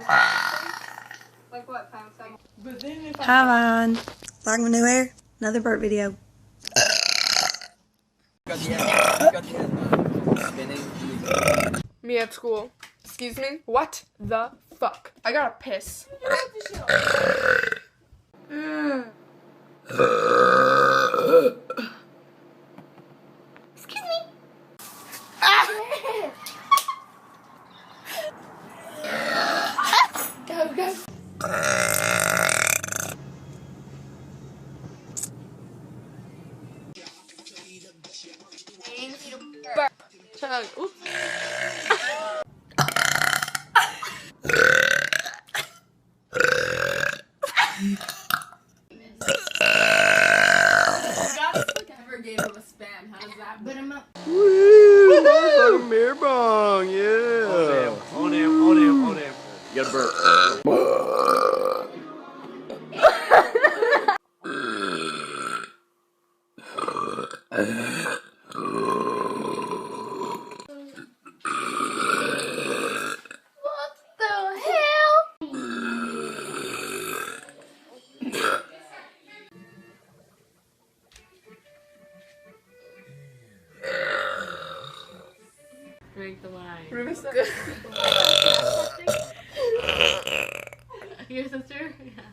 Like what, 5 seconds? But then if Hi, Vaughn. Like my new hair? Another Burt video. Me at school. Excuse me? What the fuck? I gotta piss. Excuse me. Go, go. Burp. Oops. Ever gave him a spam. How does that? But I'm up. Woo! Motherfucking beer bong, yeah. On him. You gotta burp. What the hell? Drink the wine. Ruben's Your sister? Yeah.